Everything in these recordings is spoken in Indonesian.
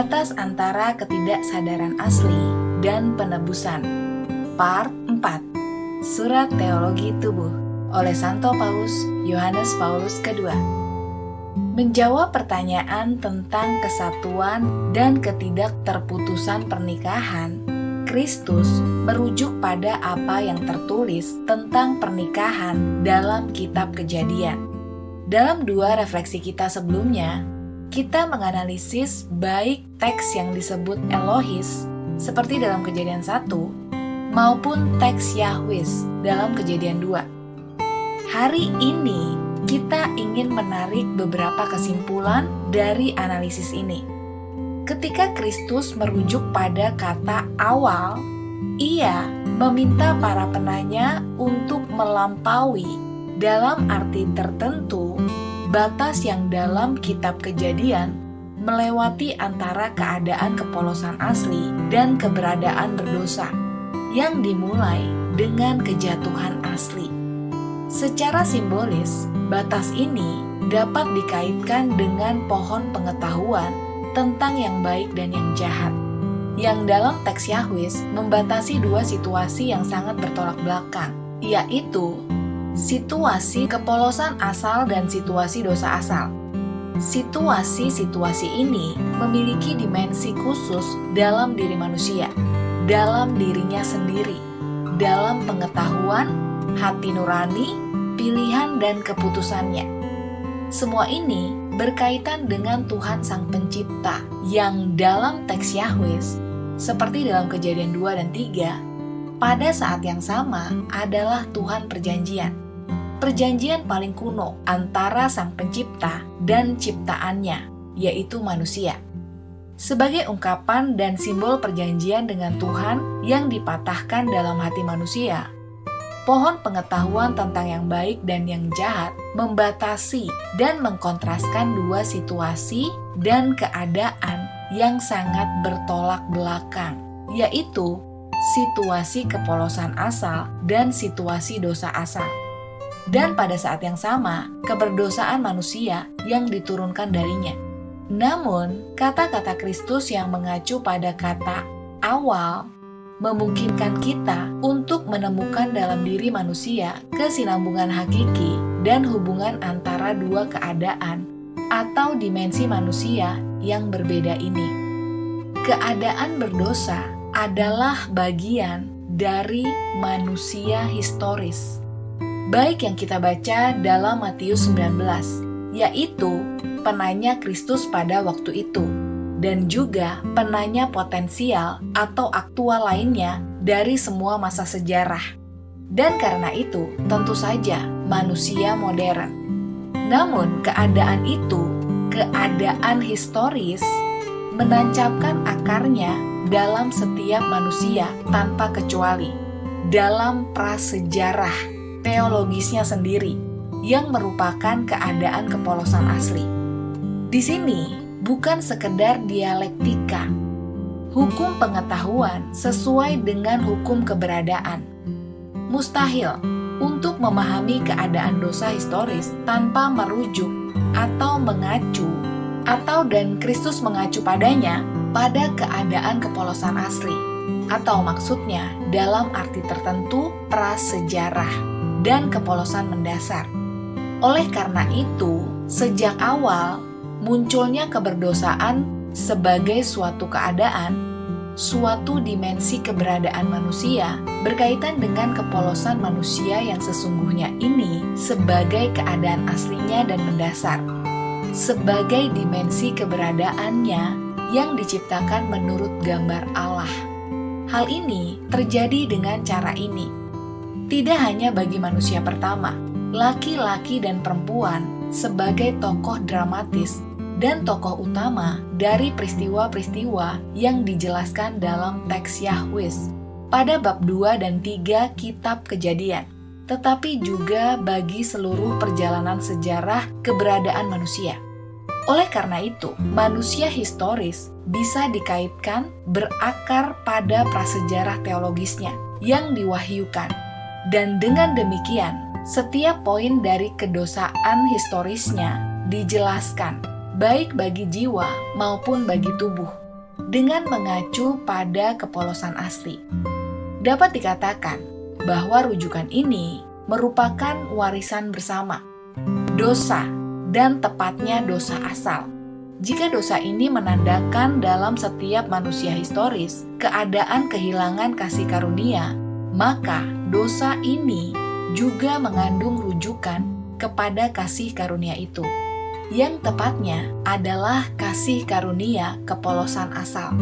Batas antara ketidaksadaran asli dan penebusan. Part 4. Surat Teologi Tubuh oleh Santo Paus Yohanes Paulus II. Menjawab pertanyaan tentang kesatuan dan ketidakterputusan pernikahan, Kristus merujuk pada apa yang tertulis tentang pernikahan dalam Kitab Kejadian. Dalam 2 refleksi kita sebelumnya, kita menganalisis baik teks yang disebut Elohis seperti dalam Kejadian 1 maupun teks Yahwis dalam Kejadian 2. Hari ini kita ingin menarik beberapa kesimpulan dari analisis ini. Ketika Kristus merujuk pada kata awal, Ia meminta para penanya untuk melampaui dalam arti tertentu batas yang dalam Kitab Kejadian melewati antara keadaan kepolosan asli dan keberadaan berdosa yang dimulai dengan kejatuhan asli. Secara simbolis, batas ini dapat dikaitkan dengan pohon pengetahuan tentang yang baik dan yang jahat, yang dalam teks Yahwis membatasi 2 situasi yang sangat bertolak belakang, yaitu situasi kepolosan asal dan situasi dosa asal. Situasi-situasi ini memiliki dimensi khusus dalam diri manusia, dalam dirinya sendiri, dalam pengetahuan, hati nurani, pilihan dan keputusannya. Semua ini berkaitan dengan Tuhan Sang Pencipta yang dalam teks Yahwis, seperti dalam Kejadian 2 dan 3, pada saat yang sama adalah Tuhan Perjanjian. Perjanjian paling kuno antara Sang Pencipta dan ciptaannya, yaitu manusia. Sebagai ungkapan dan simbol perjanjian dengan Tuhan yang dipatahkan dalam hati manusia, pohon pengetahuan tentang yang baik dan yang jahat membatasi dan mengkontraskan 2 situasi dan keadaan yang sangat bertolak belakang, yaitu situasi kepolosan asal dan situasi dosa asal. Dan pada saat yang sama, keberdosaan manusia yang diturunkan darinya. Namun, kata-kata Kristus yang mengacu pada kata awal memungkinkan kita untuk menemukan dalam diri manusia kesinambungan hakiki dan hubungan antara 2 keadaan atau dimensi manusia yang berbeda ini. Keadaan berdosa adalah bagian dari manusia historis, baik yang kita baca dalam Matius 19, yaitu penanya Kristus pada waktu itu, dan juga penanya potensial atau aktual lainnya dari semua masa sejarah. Dan karena itu, tentu saja manusia modern. Namun keadaan itu, keadaan historis, menancapkan akarnya dalam setiap manusia tanpa kecuali, dalam prasejarah teologisnya sendiri, yang merupakan keadaan kepolosan asli. Di sini bukan sekedar dialektika, hukum pengetahuan sesuai dengan hukum keberadaan. Mustahil untuk memahami keadaan dosa historis tanpa merujuk atau mengacu dan Kristus mengacu padanya pada keadaan kepolosan asli, atau maksudnya dalam arti tertentu prasejarah dan kepolosan mendasar. Oleh karena itu, sejak awal munculnya keberdosaan sebagai suatu keadaan, suatu dimensi keberadaan manusia berkaitan dengan kepolosan manusia yang sesungguhnya ini sebagai keadaan aslinya dan mendasar, sebagai dimensi keberadaannya yang diciptakan menurut gambar Allah. Hal ini terjadi dengan cara ini. Tidak hanya bagi manusia pertama, laki-laki dan perempuan sebagai tokoh dramatis dan tokoh utama dari peristiwa-peristiwa yang dijelaskan dalam teks Yahwis pada bab 2 dan 3 Kitab Kejadian, tetapi juga bagi seluruh perjalanan sejarah keberadaan manusia. Oleh karena itu, manusia historis bisa dikaitkan berakar pada prasejarah teologisnya yang diwahyukan. Dan dengan demikian, setiap poin dari kedosaan historisnya dijelaskan, baik bagi jiwa maupun bagi tubuh. dengan mengacu pada kepolosan asli. Dapat dikatakan bahwa rujukan ini merupakan warisan bersama, dosa, dan tepatnya dosa asal. Jika dosa ini menandakan dalam setiap manusia historis keadaan kehilangan kasih karunia, maka dosa ini juga mengandung rujukan kepada kasih karunia itu, yang tepatnya adalah kasih karunia kepolosan asal.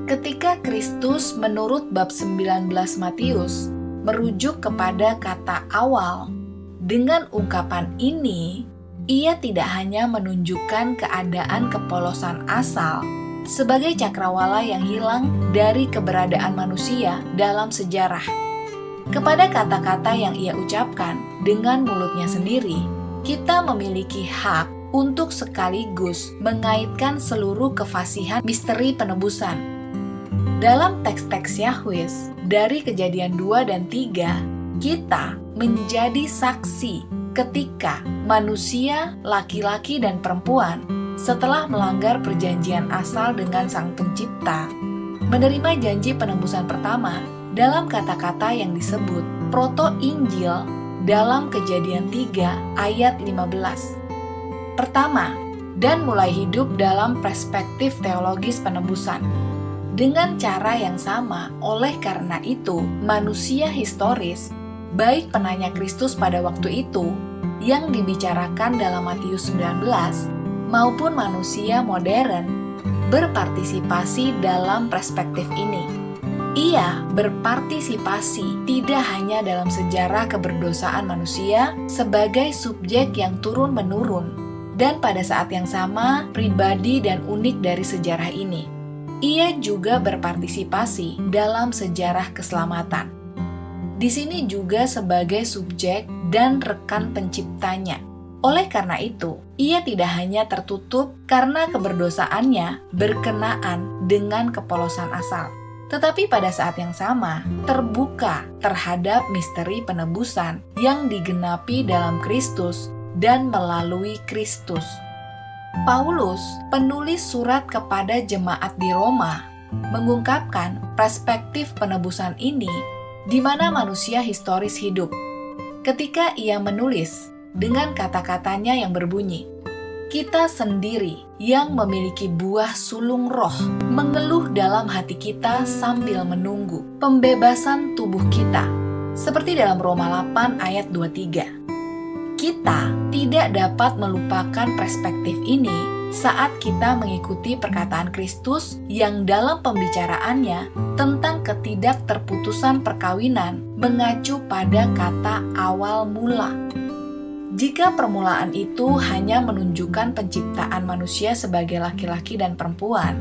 Ketika Kristus menurut bab 19 Matius merujuk kepada kata awal, dengan ungkapan ini, ia tidak hanya menunjukkan keadaan kepolosan asal sebagai cakrawala yang hilang dari keberadaan manusia dalam sejarah. Kepada kata-kata yang ia ucapkan dengan mulutnya sendiri, kita memiliki hak untuk sekaligus mengaitkan seluruh kefasihan misteri penebusan. Dalam teks-teks Yahwis dari Kejadian 2 dan 3, kita menjadi saksi ketika manusia, laki-laki dan perempuan, setelah melanggar perjanjian asal dengan Sang Pencipta, menerima janji penebusan pertama dalam kata-kata yang disebut proto-injil dalam Kejadian 3 ayat 15. Pertama, dan mulai hidup dalam perspektif teologis penebusan. Dengan cara yang sama, oleh karena itu, manusia historis, baik penanya Kristus pada waktu itu, yang dibicarakan dalam Matius 19, maupun manusia modern, berpartisipasi dalam perspektif ini. Ia berpartisipasi tidak hanya dalam sejarah keberdosaan manusia sebagai subjek yang turun-menurun, dan pada saat yang sama pribadi dan unik dari sejarah ini. Ia juga berpartisipasi dalam sejarah keselamatan. Di sini juga sebagai subjek dan rekan penciptanya. Oleh karena itu, ia tidak hanya tertutup karena keberdosaannya berkenaan dengan kepolosan asal, tetapi pada saat yang sama terbuka terhadap misteri penebusan yang digenapi dalam Kristus dan melalui Kristus. Paulus, penulis surat kepada jemaat di Roma, mengungkapkan perspektif penebusan ini di mana manusia historis hidup. Ketika ia menulis dengan kata-katanya yang berbunyi, "Kita sendiri yang memiliki buah sulung roh mengeluh dalam hati kita sambil menunggu pembebasan tubuh kita," seperti dalam Roma 8 ayat 23. Kita tidak dapat melupakan perspektif ini saat kita mengikuti perkataan Kristus yang dalam pembicaraannya tentang ketidakterputusan perkawinan mengacu pada kata awal mula. Jika permulaan itu hanya menunjukkan penciptaan manusia sebagai laki-laki dan perempuan,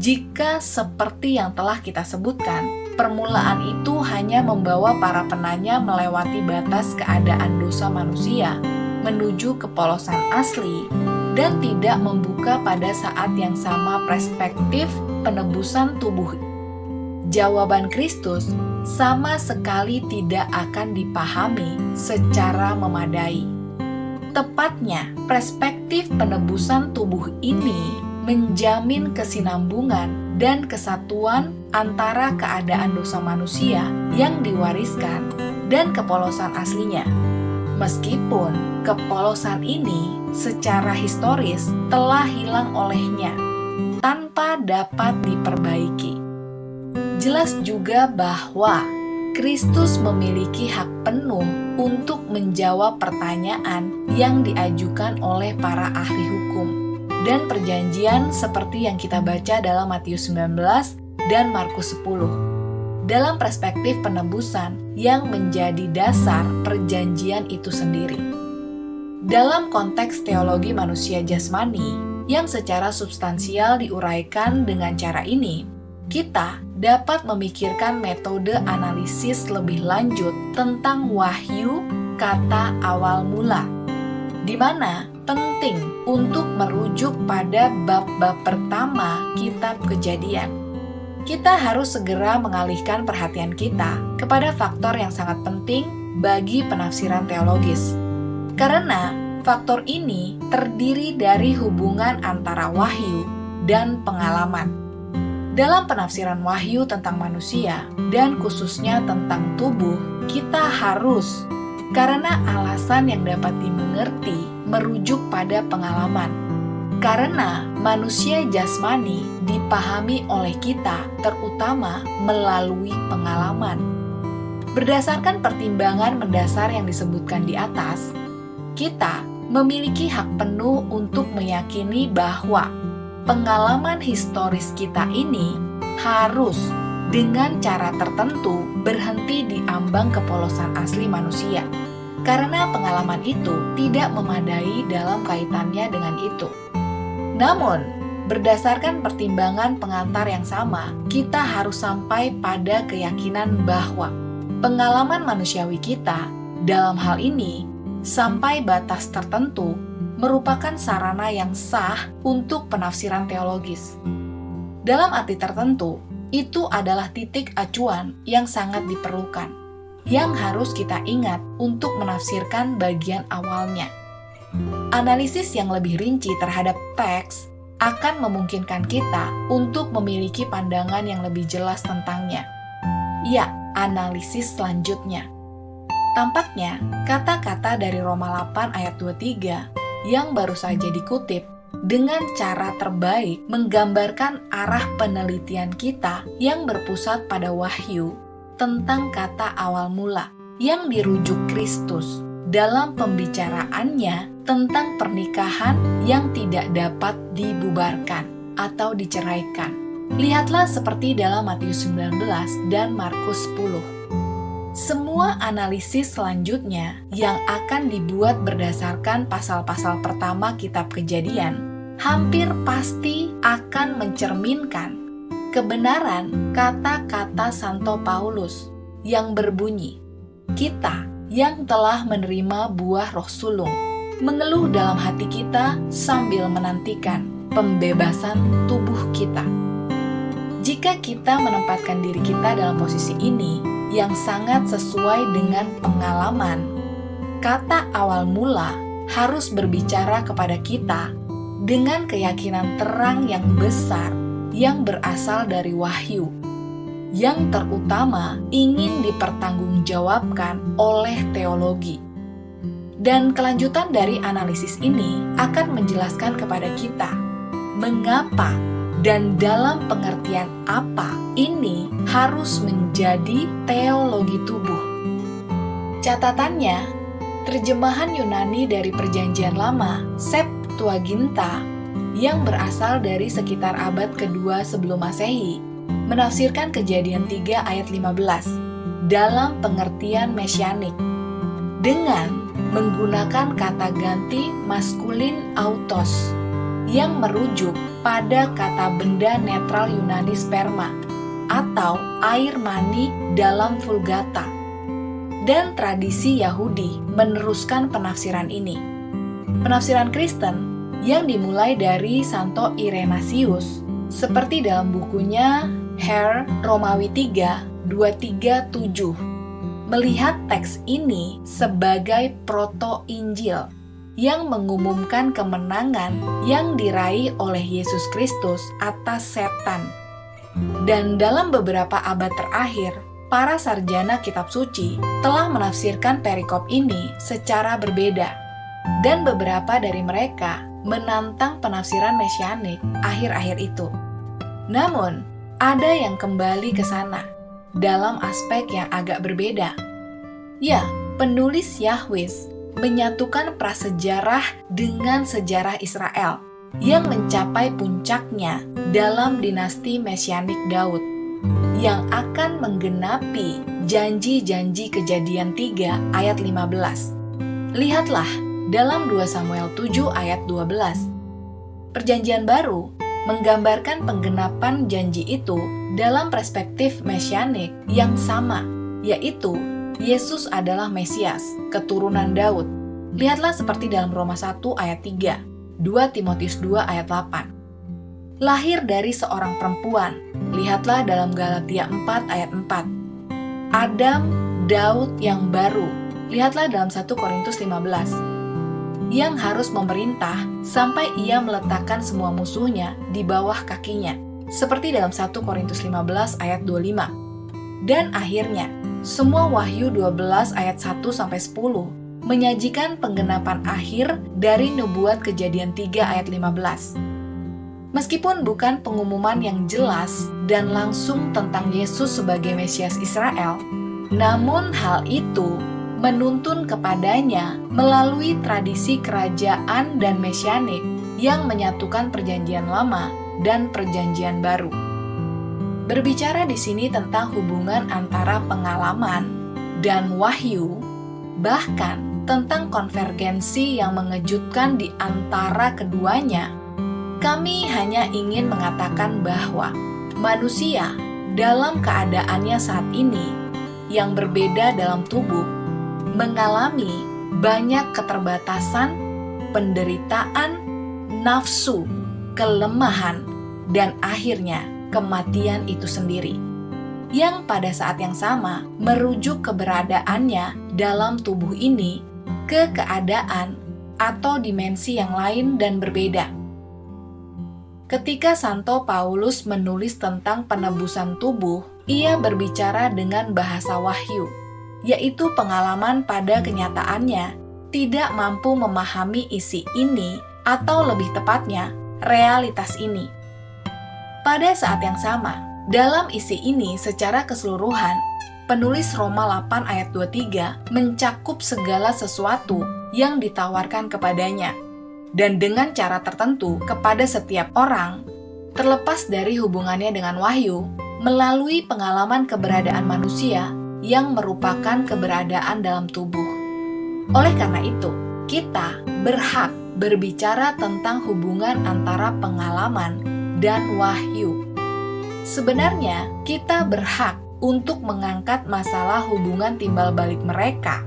jika seperti yang telah kita sebutkan, permulaan itu hanya membawa para penanya melewati batas keadaan dosa manusia menuju kepolosan asli dan tidak membuka pada saat yang sama perspektif penebusan tubuh. Jawaban Kristus sama sekali tidak akan dipahami secara memadai. Tepatnya, perspektif penebusan tubuh ini menjamin kesinambungan dan kesatuan antara keadaan dosa manusia yang diwariskan dan kepolosan aslinya. Meskipun kepolosan ini secara historis telah hilang olehnya tanpa dapat diperbaiki. Jelas juga bahwa Kristus memiliki hak penuh untuk menjawab pertanyaan yang diajukan oleh para ahli hukum dan perjanjian seperti yang kita baca dalam Matius 19 dan Markus 10. Dalam perspektif penebusan yang menjadi dasar perjanjian itu sendiri. Dalam konteks teologi manusia jasmani yang secara substansial diuraikan dengan cara ini, kita dapat memikirkan metode analisis lebih lanjut tentang wahyu kata awal mula, di mana penting untuk merujuk pada bab-bab pertama kitab Kejadian. Kita harus segera mengalihkan perhatian kita kepada faktor yang sangat penting bagi penafsiran teologis. Karena faktor ini terdiri dari hubungan antara wahyu dan pengalaman. Dalam penafsiran Wahyu tentang manusia, dan khususnya tentang tubuh, kita harus, karena alasan yang dapat dimengerti, merujuk pada pengalaman. Karena manusia jasmani dipahami oleh kita terutama melalui pengalaman. Berdasarkan pertimbangan mendasar yang disebutkan di atas, kita memiliki hak penuh untuk meyakini bahwa pengalaman historis kita ini harus dengan cara tertentu berhenti di ambang kepolosan asli manusia, karena pengalaman itu tidak memadai dalam kaitannya dengan itu. Namun, berdasarkan pertimbangan pengantar yang sama, kita harus sampai pada keyakinan bahwa pengalaman manusiawi kita dalam hal ini sampai batas tertentu merupakan sarana yang sah untuk penafsiran teologis. Dalam arti tertentu, itu adalah titik acuan yang sangat diperlukan, yang harus kita ingat untuk menafsirkan bagian awalnya. Analisis yang lebih rinci terhadap teks akan memungkinkan kita untuk memiliki pandangan yang lebih jelas tentangnya. Ya, analisis selanjutnya. Tampaknya, kata-kata dari Roma 8 ayat 23 yang baru saja dikutip dengan cara terbaik menggambarkan arah penelitian kita yang berpusat pada Wahyu tentang kata awal mula yang dirujuk Kristus dalam pembicaraannya tentang pernikahan yang tidak dapat dibubarkan atau diceraikan. Lihatlah seperti dalam Matius 19 dan Markus 10. Semua analisis selanjutnya yang akan dibuat berdasarkan pasal-pasal pertama kitab Kejadian hampir pasti akan mencerminkan kebenaran kata-kata Santo Paulus yang berbunyi, "Kita yang telah menerima buah Roh Sulung, mengeluh dalam hati kita sambil menantikan pembebasan tubuh kita." Jika kita menempatkan diri kita dalam posisi ini, yang sangat sesuai dengan pengalaman, kata awal mula harus berbicara kepada kita dengan keyakinan terang yang besar yang berasal dari Wahyu, yang terutama ingin dipertanggungjawabkan oleh teologi. Dan kelanjutan dari analisis ini akan menjelaskan kepada kita mengapa dan dalam pengertian apa ini harus menjadi teologi tubuh. Catatannya, terjemahan Yunani dari Perjanjian Lama, Septuaginta, yang berasal dari sekitar abad kedua sebelum Masehi, menafsirkan Kejadian 3 ayat 15 dalam pengertian mesianik dengan menggunakan kata ganti maskulin autos yang merujuk pada kata benda netral Yunani sperma atau air mani dalam Vulgata. Dan tradisi Yahudi meneruskan penafsiran ini. Penafsiran Kristen yang dimulai dari Santo Irenasius, seperti dalam bukunya Her Romawi 3, 237, melihat teks ini sebagai proto-injil yang mengumumkan kemenangan yang diraih oleh Yesus Kristus atas setan. Dan dalam beberapa abad terakhir, para sarjana kitab suci telah menafsirkan perikop ini secara berbeda. Dan beberapa dari mereka menantang penafsiran mesianik akhir-akhir itu. Namun, ada yang kembali ke sana dalam aspek yang agak berbeda. Ya, penulis Yahwis menyatukan prasejarah dengan sejarah Israel yang mencapai puncaknya dalam dinasti Mesianik Daud yang akan menggenapi janji-janji Kejadian 3 ayat 15. Lihatlah dalam 2 Samuel 7 ayat 12. Perjanjian Baru menggambarkan penggenapan janji itu dalam perspektif mesianik yang sama, yaitu Yesus adalah Mesias, keturunan Daud. Lihatlah seperti dalam Roma 1 ayat 3, 2 Timotius 2 ayat 8. Lahir dari seorang perempuan, lihatlah dalam Galatia 4 ayat 4. Adam, Daud yang baru, lihatlah dalam 1 Korintus 15. Yang harus memerintah sampai ia meletakkan semua musuhnya di bawah kakinya. seperti dalam 1 Korintus 15 ayat 25. Dan akhirnya, semua Wahyu 12 ayat 1-10 menyajikan penggenapan akhir dari nubuat Kejadian 3 ayat 15. Meskipun bukan pengumuman yang jelas dan langsung tentang Yesus sebagai Mesias Israel, namun hal itu menuntun kepadanya melalui tradisi kerajaan dan mesianik yang menyatukan Perjanjian Lama dan Perjanjian Baru. Berbicara di sini tentang hubungan antara pengalaman dan wahyu, bahkan tentang konvergensi yang mengejutkan di antara keduanya, kami hanya ingin mengatakan bahwa manusia dalam keadaannya saat ini yang berbeda dalam tubuh mengalami banyak keterbatasan, penderitaan, nafsu, kelemahan, dan akhirnya kematian itu sendiri, yang pada saat yang sama merujuk keberadaannya dalam tubuh ini ke keadaan atau dimensi yang lain dan berbeda. Ketika Santo Paulus menulis tentang penebusan tubuh, ia berbicara dengan bahasa wahyu, yaitu pengalaman pada kenyataannya tidak mampu memahami isi ini atau lebih tepatnya, realitas ini. Pada saat yang sama, dalam isi ini secara keseluruhan, penulis Roma 8 ayat 23 mencakup segala sesuatu yang ditawarkan kepadanya, dan dengan cara tertentu kepada setiap orang, terlepas dari hubungannya dengan wahyu, melalui pengalaman keberadaan manusia yang merupakan keberadaan dalam tubuh. Oleh karena itu, kita berhak berbicara tentang hubungan antara pengalaman dan wahyu. Sebenarnya, kita berhak untuk mengangkat masalah hubungan timbal balik mereka.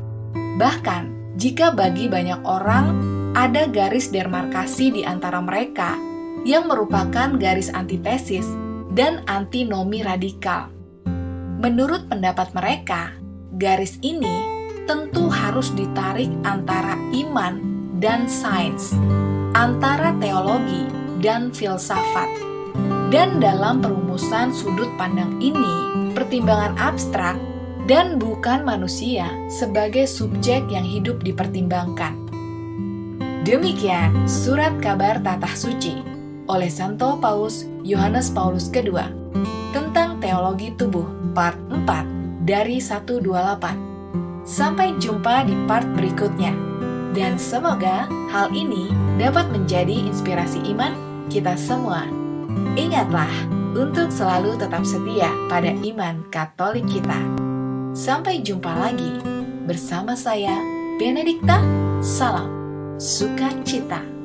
Bahkan, jika bagi banyak orang ada garis demarkasi di antara mereka yang merupakan garis antitesis dan antinomi radikal. Menurut pendapat mereka, garis ini tentu harus ditarik antara iman dan sains, antara teologi dan filsafat. Dan dalam perumusan sudut pandang ini, pertimbangan abstrak dan bukan manusia sebagai subjek yang hidup dipertimbangkan. Demikian surat kabar Tatah Suci oleh Santo Paus Yohanes Paulus II tentang teologi tubuh part 4 dari 128. Sampai jumpa di part berikutnya. Dan semoga hal ini dapat menjadi inspirasi iman kita semua. Ingatlah untuk selalu tetap setia pada iman Katolik kita. Sampai jumpa lagi bersama saya, Benedikta. Salam sukacita.